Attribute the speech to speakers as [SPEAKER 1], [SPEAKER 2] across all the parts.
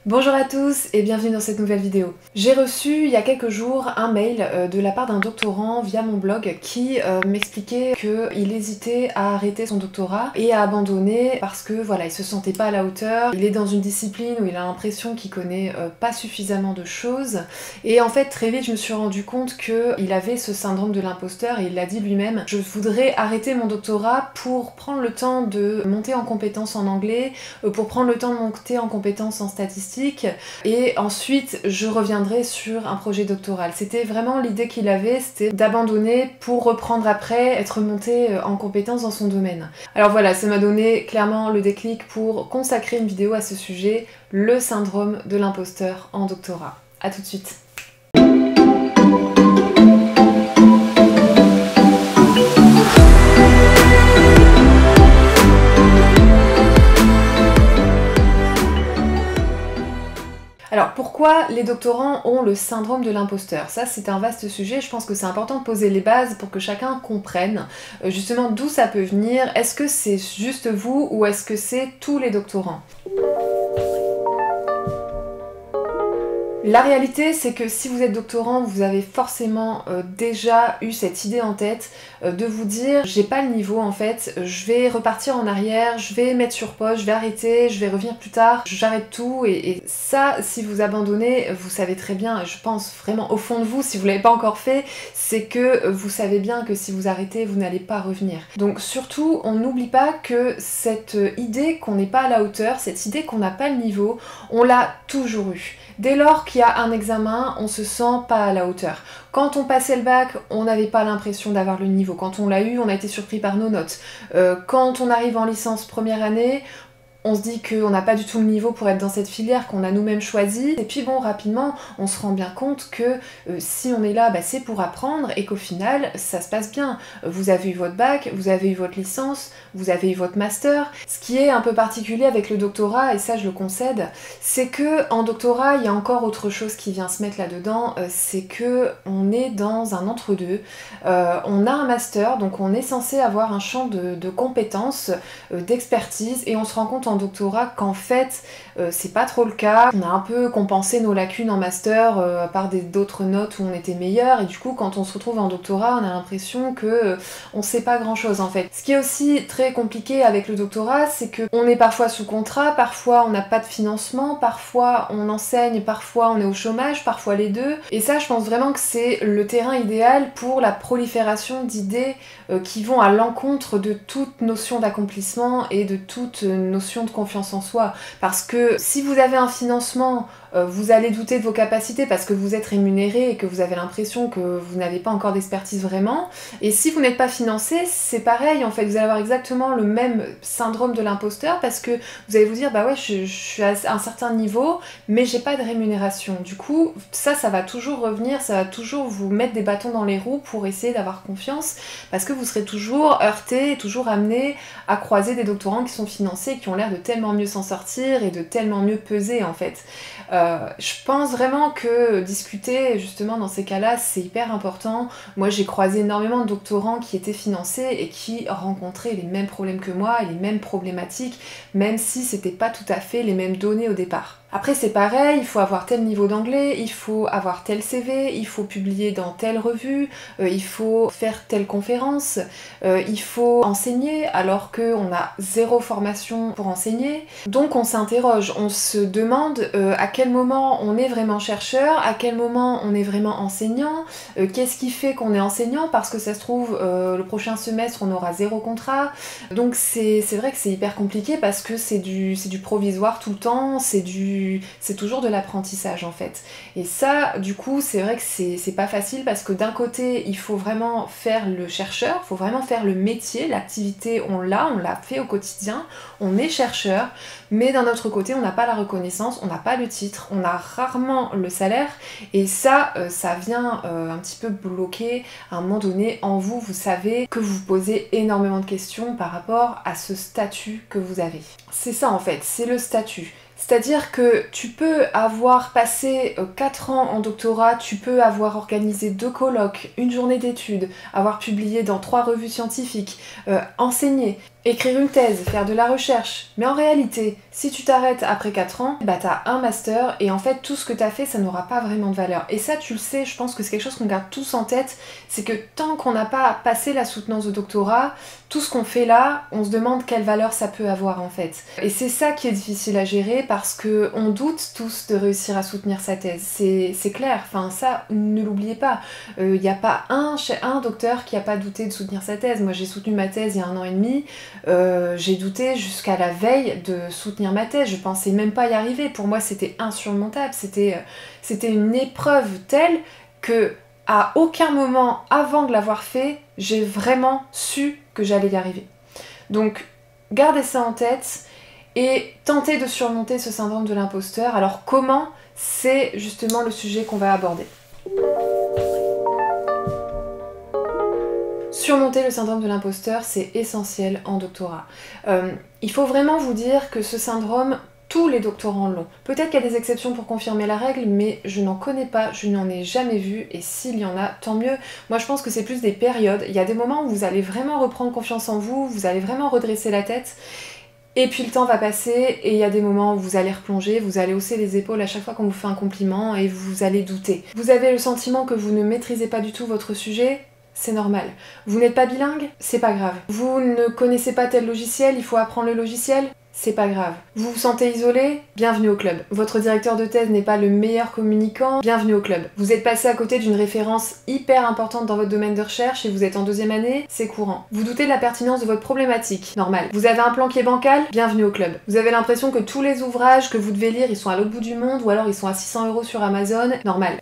[SPEAKER 1] Bonjour à tous et bienvenue dans cette nouvelle vidéo. J'ai reçu il y a quelques jours un mail de la part d'un doctorant via mon blog qui m'expliquait qu'il hésitait à arrêter son doctorat et à abandonner parce que voilà, il se sentait pas à la hauteur, il est dans une discipline où il a l'impression qu'il connaît pas suffisamment de choses et en fait très vite je me suis rendu compte qu'il avait ce syndrome de l'imposteur et il l'a dit lui-même. Je voudrais arrêter mon doctorat pour prendre le temps de monter en compétences en anglais, pour prendre le temps de monter en compétences en statistique et ensuite je reviendrai sur un projet doctoral. C'était vraiment l'idée qu'il avait, c'était d'abandonner pour reprendre après, être monté en compétence dans son domaine. Alors voilà, ça m'a donné clairement le déclic pour consacrer une vidéo à ce sujet, le syndrome de l'imposteur en doctorat. A tout de suite. Alors pourquoi les doctorants ont le syndrome de l'imposteur? Ça c'est un vaste sujet, je pense que c'est important de poser les bases pour que chacun comprenne justement d'où ça peut venir. Est-ce que c'est juste vous ou est-ce que c'est tous les doctorants? La réalité, c'est que si vous êtes doctorant, vous avez forcément déjà eu cette idée en tête de vous dire j'ai pas le niveau en fait, je vais repartir en arrière, je vais mettre sur pause, je vais arrêter, je vais revenir plus tard, j'arrête tout et ça, si vous abandonnez, vous savez très bien, je pense vraiment au fond de vous, si vous l'avez pas encore fait, c'est que vous savez bien que si vous arrêtez, vous n'allez pas revenir. Donc surtout, on n'oublie pas que cette idée qu'on n'est pas à la hauteur, cette idée qu'on n'a pas le niveau, on l'a toujours eu. Dès lors qu'il y a un examen, on se sent pas à la hauteur. Quand on passait le bac, on n'avait pas l'impression d'avoir le niveau. Quand on l'a eu, on a été surpris par nos notes. Quand on arrive en licence première année, on se dit qu'on n'a pas du tout le niveau pour être dans cette filière qu'on a nous-mêmes choisie. Et puis bon, rapidement, on se rend bien compte que si on est là, c'est pour apprendre et qu'au final, ça se passe bien. Vous avez eu votre bac, vous avez eu votre licence, vous avez eu votre master. Ce qui est un peu particulier avec le doctorat, et ça je le concède, c'est que en doctorat, il y a encore autre chose qui vient se mettre là-dedans, c'est que on est dans un entre-deux. On a un master, donc on est censé avoir un champ de compétences, d'expertise, et on se rend compte en doctorat qu'en fait c'est pas trop le cas. On a un peu compensé nos lacunes en master par d'autres notes où on était meilleur et du coup quand on se retrouve en doctorat on a l'impression que on sait pas grand chose en fait. Ce qui est aussi très compliqué avec le doctorat, c'est que on est parfois sous contrat, parfois on n'a pas de financement, parfois on enseigne, parfois on est au chômage, parfois les deux, et ça je pense vraiment que c'est le terrain idéal pour la prolifération d'idées qui vont à l'encontre de toute notion d'accomplissement et de toute notion de confiance en soi. Parce que si vous avez un financement, vous allez douter de vos capacités parce que vous êtes rémunéré et que vous avez l'impression que vous n'avez pas encore d'expertise vraiment. Et si vous n'êtes pas financé, c'est pareil en fait, vous allez avoir exactement le même syndrome de l'imposteur parce que vous allez vous dire bah ouais je suis à un certain niveau mais j'ai pas de rémunération. Du coup ça va toujours revenir, ça va toujours vous mettre des bâtons dans les roues pour essayer d'avoir confiance parce que vous serez toujours heurté, toujours amené à croiser des doctorants qui sont financés et qui ont l'air de tellement mieux s'en sortir et de tellement mieux peser en fait. Je pense vraiment que discuter justement dans ces cas-là c'est hyper important. Moi j'ai croisé énormément de doctorants qui étaient financés et qui rencontraient les mêmes problèmes que moi et les mêmes problématiques, même si c'était pas tout à fait les mêmes données au départ. Après c'est pareil, il faut avoir tel niveau d'anglais, il faut avoir tel CV, il faut publier dans telle revue, il faut faire telle conférence, il faut enseigner alors qu'on a zéro formation pour enseigner. Donc on s'interroge, on se demande à quel moment on est vraiment chercheur, à quel moment on est vraiment enseignant, qu'est-ce qui fait qu'on est enseignant parce que ça se trouve le prochain semestre on aura zéro contrat. Donc c'est vrai que c'est hyper compliqué parce que c'est du provisoire tout le temps, c'est toujours de l'apprentissage en fait. Et ça, du coup, c'est vrai que c'est pas facile parce que d'un côté, il faut vraiment faire le chercheur, il faut vraiment faire le métier, l'activité, on l'a fait au quotidien, on est chercheur, mais d'un autre côté, on n'a pas la reconnaissance, on n'a pas le titre, on a rarement le salaire, et ça vient un petit peu bloquer à un moment donné en vous, vous savez que vous posez énormément de questions par rapport à ce statut que vous avez. C'est ça en fait, c'est le statut. C'est-à-dire que tu peux avoir passé 4 ans en doctorat, tu peux avoir organisé 2 colloques, une journée d'études, avoir publié dans 3 revues scientifiques, enseigné. écrire une thèse, faire de la recherche. Mais en réalité, si tu t'arrêtes après 4 ans, bah t'as un master et en fait tout ce que t'as fait, ça n'aura pas vraiment de valeur. Et ça, tu le sais, je pense que c'est quelque chose qu'on garde tous en tête, c'est que tant qu'on n'a pas passé la soutenance de doctorat, tout ce qu'on fait là, on se demande quelle valeur ça peut avoir en fait. Et c'est ça qui est difficile à gérer parce que on doute tous de réussir à soutenir sa thèse. C'est clair, enfin ça, ne l'oubliez pas. Il n'y a pas un docteur qui n'a pas douté de soutenir sa thèse. Moi j'ai soutenu ma thèse il y a 1 an et demi. J'ai douté jusqu'à la veille de soutenir ma thèse, je pensais même pas y arriver, pour moi c'était insurmontable, c'était une épreuve telle que à aucun moment avant de l'avoir fait, j'ai vraiment su que j'allais y arriver. Donc gardez ça en tête et tentez de surmonter ce syndrome de l'imposteur. Alors comment? C'est justement le sujet qu'on va aborder. Surmonter le syndrome de l'imposteur, c'est essentiel en doctorat. Il faut vraiment vous dire que ce syndrome, tous les doctorants l'ont. Peut-être qu'il y a des exceptions pour confirmer la règle, mais je n'en connais pas, je n'en ai jamais vu, et s'il y en a, tant mieux. Moi je pense que c'est plus des périodes. Il y a des moments où vous allez vraiment reprendre confiance en vous, vous allez vraiment redresser la tête, et puis le temps va passer, et il y a des moments où vous allez replonger, vous allez hausser les épaules à chaque fois qu'on vous fait un compliment, et vous allez douter. Vous avez le sentiment que vous ne maîtrisez pas du tout votre sujet, c'est normal. Vous n'êtes pas bilingue, c'est pas grave. Vous ne connaissez pas tel logiciel, il faut apprendre le logiciel, c'est pas grave. Vous vous sentez isolé, bienvenue au club. Votre directeur de thèse n'est pas le meilleur communicant, bienvenue au club. Vous êtes passé à côté d'une référence hyper importante dans votre domaine de recherche et vous êtes en 2e année, c'est courant. Vous doutez de la pertinence de votre problématique, normal. Vous avez un plan qui est bancal, bienvenue au club. Vous avez l'impression que tous les ouvrages que vous devez lire, ils sont à l'autre bout du monde ou alors ils sont à 600 € sur Amazon, normal.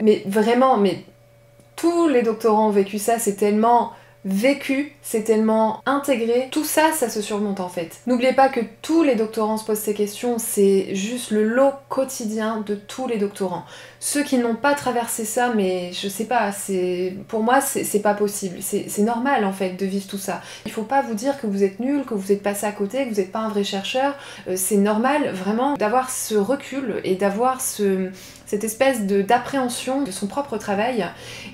[SPEAKER 1] Mais vraiment, tous les doctorants ont vécu ça, c'est tellement vécu, c'est tellement intégré, tout ça, ça se surmonte en fait. N'oubliez pas que tous les doctorants se posent ces questions, c'est juste le lot quotidien de tous les doctorants. Ceux qui n'ont pas traversé ça, mais je sais pas, pour moi c'est pas possible, c'est normal en fait de vivre tout ça. Il faut pas vous dire que vous êtes nul, que vous êtes passé à côté, que vous n'êtes pas un vrai chercheur, c'est normal vraiment d'avoir ce recul et d'avoir cette espèce d'appréhension de son propre travail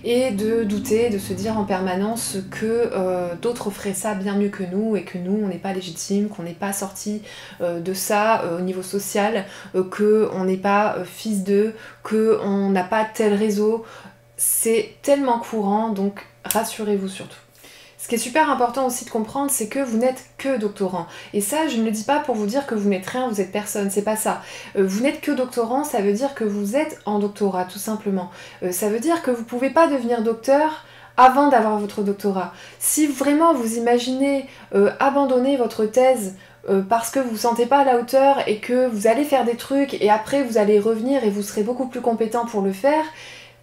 [SPEAKER 1] et de douter, de se dire en permanence que d'autres feraient ça bien mieux que nous et que nous on n'est pas légitime, qu'on n'est pas sorti de ça au niveau social, qu'on n'est pas fils d'eux, qu'on n'a pas tel réseau. C'est tellement courant, donc rassurez-vous surtout. Ce qui est super important aussi de comprendre, c'est que vous n'êtes que doctorant. Et ça, je ne le dis pas pour vous dire que vous n'êtes rien, vous êtes personne, c'est pas ça. Vous n'êtes que doctorant, ça veut dire que vous êtes en doctorat, tout simplement. Ça veut dire que vous pouvez pas devenir docteur avant d'avoir votre doctorat. Si vraiment vous imaginez abandonner votre thèse parce que vous vous sentez pas à la hauteur et que vous allez faire des trucs et après vous allez revenir et vous serez beaucoup plus compétent pour le faire,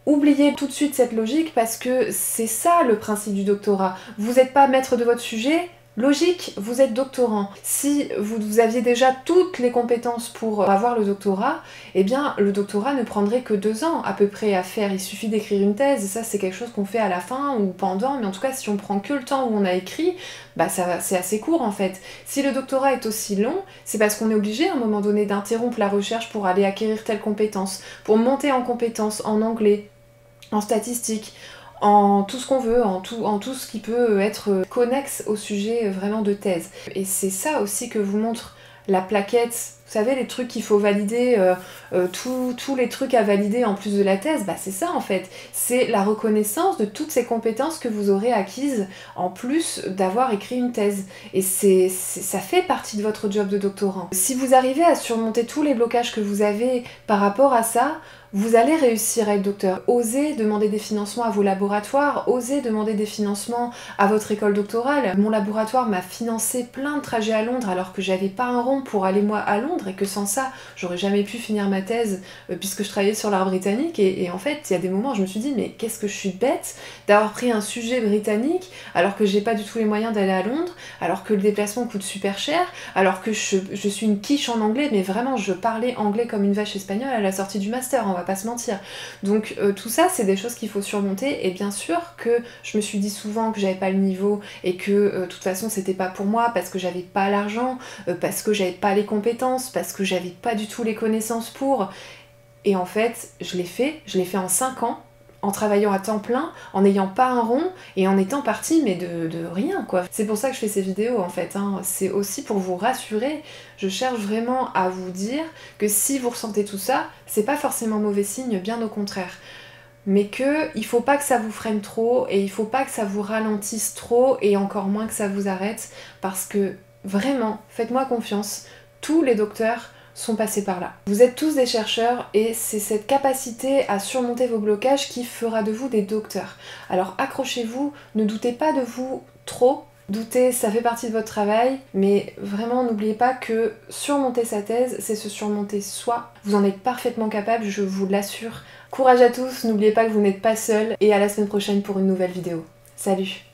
[SPEAKER 1] oubliez tout de suite cette logique parce que c'est ça le principe du doctorat. Vous n'êtes pas maître de votre sujet, logique, vous êtes doctorant. Si vous aviez déjà toutes les compétences pour avoir le doctorat, eh bien le doctorat ne prendrait que 2 ans à peu près à faire. Il suffit d'écrire une thèse, et ça c'est quelque chose qu'on fait à la fin ou pendant, mais en tout cas si on prend que le temps où on a écrit, bah c'est assez court en fait. Si le doctorat est aussi long, c'est parce qu'on est obligé à un moment donné d'interrompre la recherche pour aller acquérir telle compétence, pour monter en compétences en anglais, en statistique, en tout ce qu'on veut, en tout ce qui peut être connexe au sujet vraiment de thèse. Et c'est ça aussi que vous montre la plaquette, vous savez les trucs qu'il faut valider, tous les trucs à valider en plus de la thèse, bah c'est ça en fait, c'est la reconnaissance de toutes ces compétences que vous aurez acquises en plus d'avoir écrit une thèse. Et ça fait partie de votre job de doctorant. Si vous arrivez à surmonter tous les blocages que vous avez par rapport à ça, vous allez réussir à être docteur. Osez demander des financements à vos laboratoires, osez demander des financements à votre école doctorale. Mon laboratoire m'a financé plein de trajets à Londres alors que j'avais pas un rond pour aller moi à Londres et que sans ça, j'aurais jamais pu finir ma thèse puisque je travaillais sur l'art britannique et en fait, il y a des moments où je me suis dit mais qu'est-ce que je suis bête d'avoir pris un sujet britannique alors que j'ai pas du tout les moyens d'aller à Londres, alors que le déplacement coûte super cher, alors que je suis une quiche en anglais, mais vraiment je parlais anglais comme une vache espagnole à la sortie du master, on va pas se mentir. Donc tout ça c'est des choses qu'il faut surmonter et bien sûr que je me suis dit souvent que j'avais pas le niveau et que de toute façon c'était pas pour moi parce que j'avais pas l'argent, parce que j'avais pas les compétences, parce que j'avais pas du tout les connaissances pour. Et en fait je l'ai fait en 5 ans en travaillant à temps plein, en n'ayant pas un rond et en étant partie mais de rien quoi. C'est pour ça que je fais ces vidéos en fait, hein. C'est aussi pour vous rassurer. Je cherche vraiment à vous dire que si vous ressentez tout ça, c'est pas forcément mauvais signe, bien au contraire. Mais il faut pas que ça vous freine trop et il faut pas que ça vous ralentisse trop et encore moins que ça vous arrête parce que vraiment, faites-moi confiance, tous les docteurs sont passés par là. Vous êtes tous des chercheurs et c'est cette capacité à surmonter vos blocages qui fera de vous des docteurs. Alors accrochez-vous, ne doutez pas de vous trop. Douter, ça fait partie de votre travail, mais vraiment n'oubliez pas que surmonter sa thèse, c'est se surmonter soi. Vous en êtes parfaitement capable, je vous l'assure. Courage à tous, n'oubliez pas que vous n'êtes pas seul, et à la semaine prochaine pour une nouvelle vidéo. Salut!